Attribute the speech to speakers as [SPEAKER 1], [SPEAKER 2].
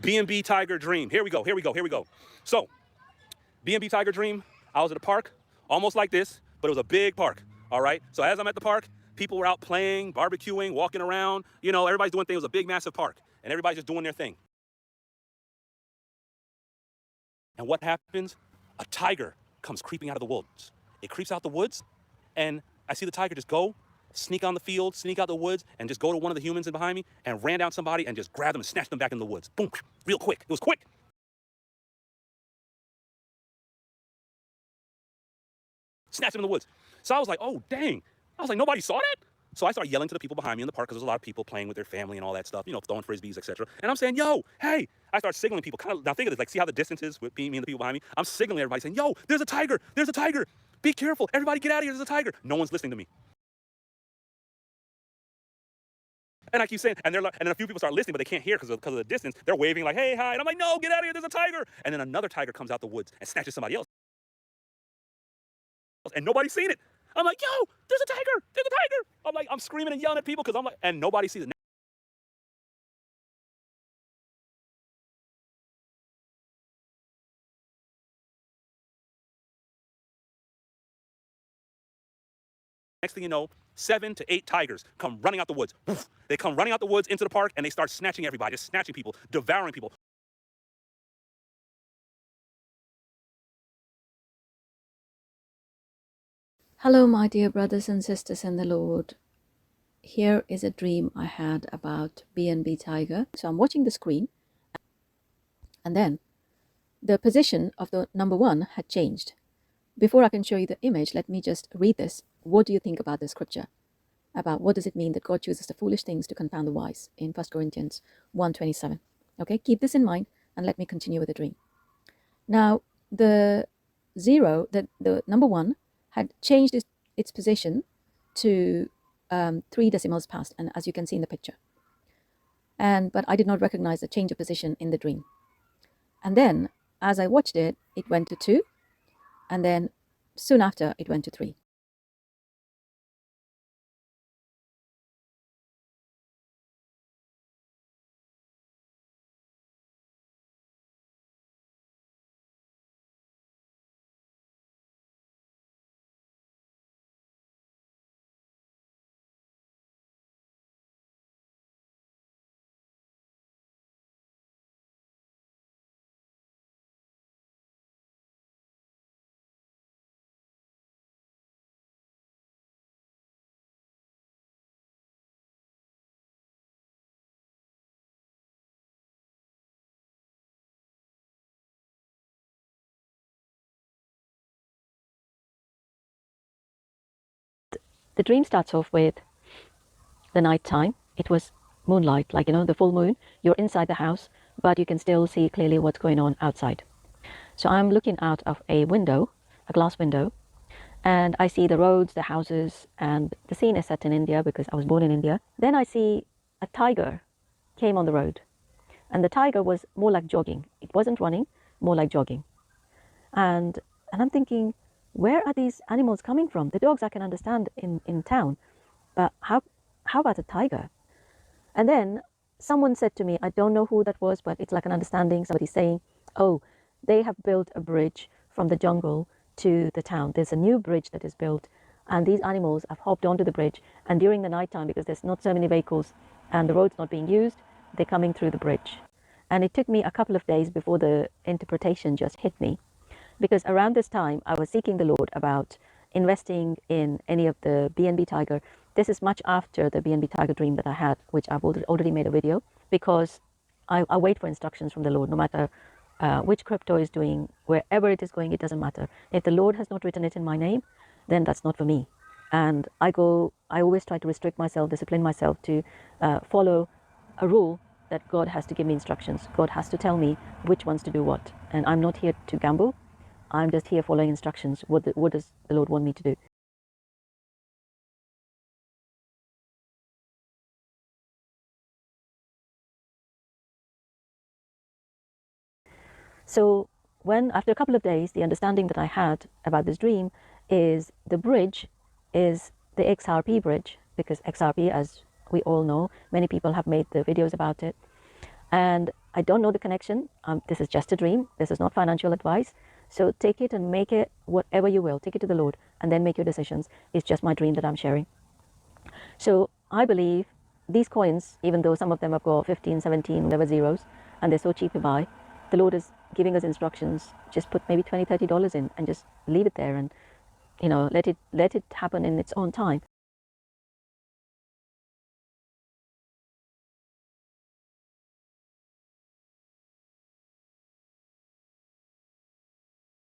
[SPEAKER 1] BNB Tiger Dream. Here we go. So, BNB Tiger Dream, I was at a park, almost like this, but it was a big park, all right? So as I'm at the park, people were out playing, barbecuing, walking around. You know, everybody's doing things. It was a big, massive park, and everybody's just doing their thing. And what happens? A tiger comes creeping out of the woods. It creeps out the woods, and I see the tiger just go, sneak on the field, sneak out the woods, and just go to one of the humans in behind me and ran down somebody and just grabbed them and snatched them back in the woods. Boom, real quick. It was quick. Snatched him in the woods. So I was like, oh, dang. I was like, nobody saw that? So I started yelling to the people behind me in the park because there's a lot of people playing with their family and all that stuff, you know, throwing frisbees, etc. And I'm saying, yo, hey. I started signaling people. Kind of, now think of this, like, see how the distance is with me and the people behind me? I'm signaling everybody saying, yo, there's a tiger. There's a tiger. Be careful. Everybody get out of here. There's a tiger. No one's listening to me. And I keep saying, and then a few people start listening, but they can't hear because of the distance. They're waving like, hey, hi. And I'm like, no, get out of here. There's a tiger. And then another tiger comes out the woods and snatches somebody else. And nobody's seen it. I'm like, yo, there's a tiger. There's a tiger. I'm like, I'm screaming and yelling at people because I'm like, and nobody sees it. Next thing you know, 7 to 8 tigers come running out the woods. They come running out the woods into the park and they start snatching everybody, just snatching people, devouring people.
[SPEAKER 2] Hello, my dear brothers and sisters in the Lord. Here is a dream I had about BNB Tiger. So I'm watching the screen, and then the position of the number 1 had changed. Before I can show you the image, let me just read this. What do you think about the scripture? About what does it mean that God chooses the foolish things to confound the wise in 1 Corinthians 1:27. Okay, keep this in mind and let me continue with the dream. Now, the number 1 had changed its position to 3 decimals past, and as you can see in the picture. But I did not recognize the change of position in the dream. And then, as I watched it, it went to 2, and then soon after, it went to 3. The dream starts off with the night time. It was moonlight, like, you know, the full moon. You're inside the house, but you can still see clearly what's going on outside. So I'm looking out of a window, a glass window, and I see the roads, the houses, and the scene is set in India because I was born in India. Then I see a tiger came on the road, and the tiger was more like jogging. It wasn't running, more like jogging. And I'm thinking, where are these animals coming from? The dogs I can understand in town, but how about a tiger? And then someone said to me, I don't know who that was, but it's like an understanding. Somebody saying, oh, they have built a bridge from the jungle to the town. There's a new bridge that is built, and these animals have hopped onto the bridge. And during the nighttime, because there's not so many vehicles and the road's not being used, they're coming through the bridge. And it took me a couple of days before the interpretation just hit me. Because around this time, I was seeking the Lord about investing in any of the BNB Tiger. This is much after the BNB Tiger dream that I had, which I've already made a video, because I wait for instructions from the Lord, no matter which crypto is doing, wherever it is going, it doesn't matter. If the Lord has not written it in my name, then that's not for me. And I always try to restrict myself, discipline myself to follow a rule that God has to give me instructions. God has to tell me which ones to do what. And I'm not here to gamble. I'm just here following instructions. What does the Lord want me to do? So after a couple of days, the understanding that I had about this dream is the bridge is the XRP bridge, because XRP, as we all know, many people have made the videos about it. And I don't know the connection. This is just a dream. This is not financial advice. So take it and make it whatever you will. Take it to the Lord and then make your decisions. It's just my dream that I'm sharing. So I believe these coins, even though some of them have got 15, 17, whatever zeros, and they're so cheap to buy, the Lord is giving us instructions. Just put maybe $20, $30 in and just leave it there and, let it happen in its own time.